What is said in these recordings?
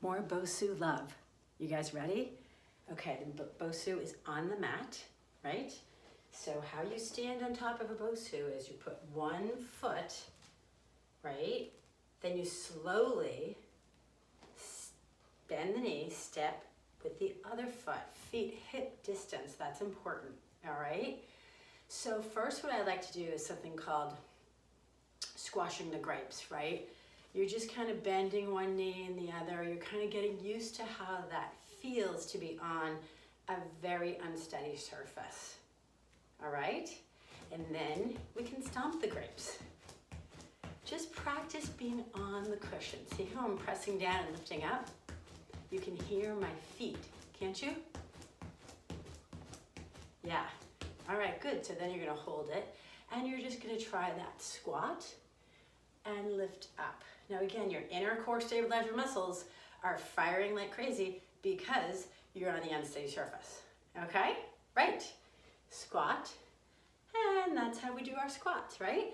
More BOSU love. You guys ready? Okay, the BOSU is on the mat, right? So how you stand on top of a BOSU is you put one foot, right? Then you slowly bend the knee, step with the other foot, feet hip distance, that's important, all right? So first what I like to do is something called squashing the grapes, right? You're just kind of bending one knee and the other. You're kind of getting used to how that feels to be on a very unsteady surface, all right? And then we can stomp the grapes. Just practice being on the cushion. See how I'm pressing down and lifting up? You can hear my feet, can't you? Yeah, all right, good. So then you're gonna hold it and you're just gonna try that squat and lift up. Now again, your inner core stabilizer muscles are firing like crazy because you're on the unsteady surface, okay? Right, squat, and that's how we do our squats, right?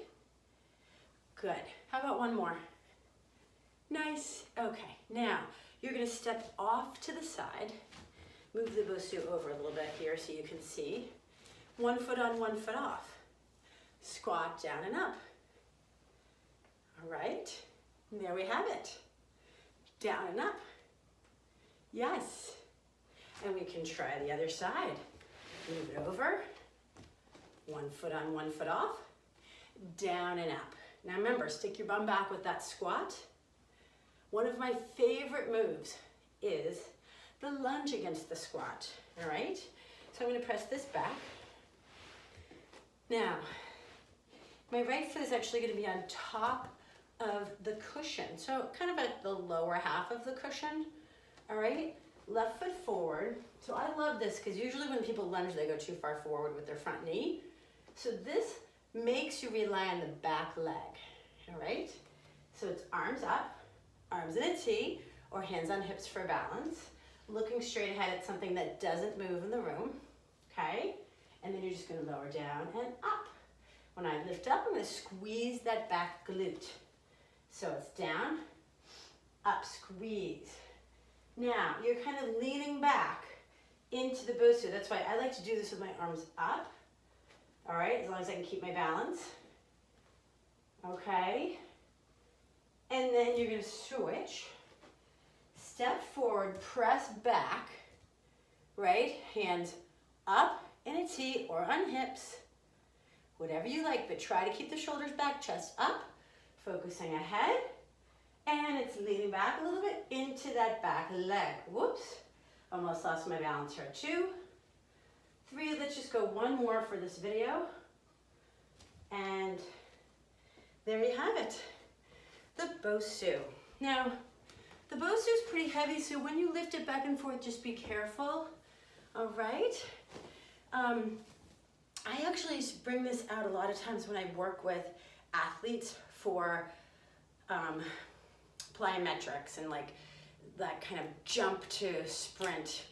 Good, how about one more? Nice, okay. Now, you're gonna step off to the side, move the BOSU over a little bit here so you can see. 1 foot on, 1 foot off. Squat down and up. All right, and there we have it. Down and up. Yes. And we can try the other side. Move it over. 1 foot on, 1 foot off. Down and up. Now remember, stick your bum back with that squat. One of my favorite moves is the lunge against the squat, all right? So I'm gonna press this back. Now, my right foot is actually gonna be on top of the cushion. So kind of at the lower half of the cushion, all right? Left foot forward. So I love this because usually when people lunge, they go too far forward with their front knee. So this makes you rely on the back leg, all right? So it's arms up, arms in a T, or hands on hips for balance. Looking straight ahead at something that doesn't move in the room, okay? And then you're just gonna lower down and up. When I lift up, I'm gonna squeeze that back glute. So it's down, up, squeeze. Now, you're kind of leaning back into the BOSU. That's why I like to do this with my arms up. All right, as long as I can keep my balance. Okay. And then you're gonna switch. Step forward, press back, right? Hands up in a T or on hips. Whatever you like, but try to keep the shoulders back, chest up. Focusing ahead, and it's leaning back a little bit into that back leg. Whoops, almost lost my balance here. 2, 3, let's just go one more for this video. And there you have it, the BOSU. Now, the BOSU is pretty heavy, so when you lift it back and forth, just be careful, all right? I actually bring this out a lot of times when I work with athletes for plyometrics and like that kind of jump to sprint,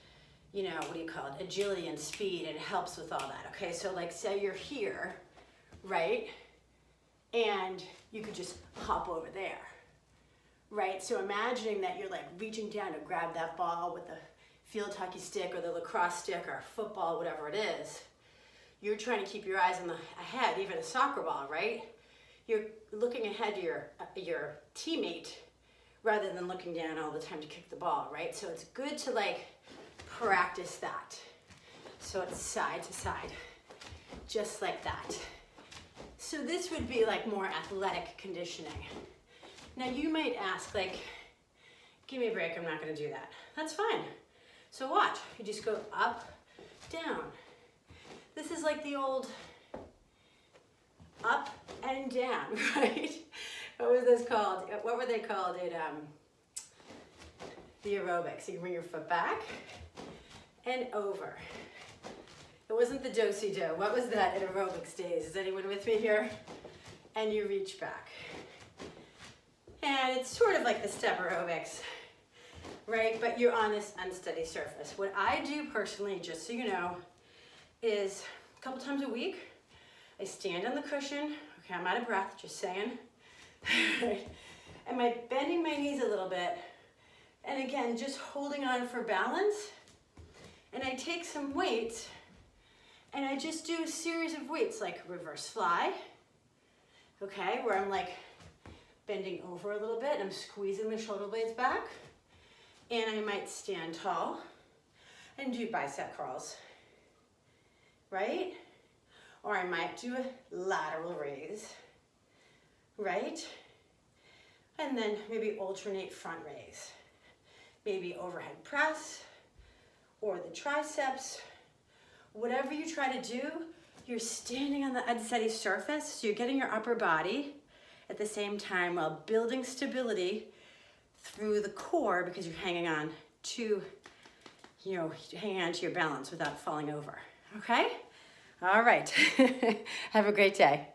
you know, what do you call it, agility and speed, and it helps with all that, okay? So like say you're here, right? And you could just hop over there, right? So imagining that you're like reaching down to grab that ball with the field hockey stick or the lacrosse stick or football, whatever it is. You're trying to keep your eyes on the ahead, even a soccer ball, right? You're looking ahead to your teammate rather than looking down all the time to kick the ball, right? So it's good to like practice that. So it's side to side, just like that. So this would be like more athletic conditioning. Now you might ask like, give me a break, I'm not gonna do that. That's fine. So watch, you just go up, down. This is like the old up and down, right? What was this called? What were they called in the aerobics? You can bring your foot back and over. It wasn't the do-si-do. What was that in aerobics days? Is anyone with me here? And you reach back. And it's sort of like the step aerobics, right? But you're on this unsteady surface. What I do personally, just so you know, is a couple times a week, I stand on the cushion. Okay, I'm out of breath, just saying. Am I bending my knees a little bit? And And again, just holding on for balance. And I take some weights and I just do a series of weights like reverse fly, okay, where I'm like bending over a little bit and I'm squeezing the shoulder blades back. And I might stand tall and do bicep curls, right? Or I might do a lateral raise, right? And then maybe alternate front raise. Maybe overhead press or the triceps. Whatever you try to do, you're standing on the unsteady surface, so you're getting your upper body at the same time while building stability through the core because you're hanging on to, hanging on to your balance without falling over, okay? All right, have a great day.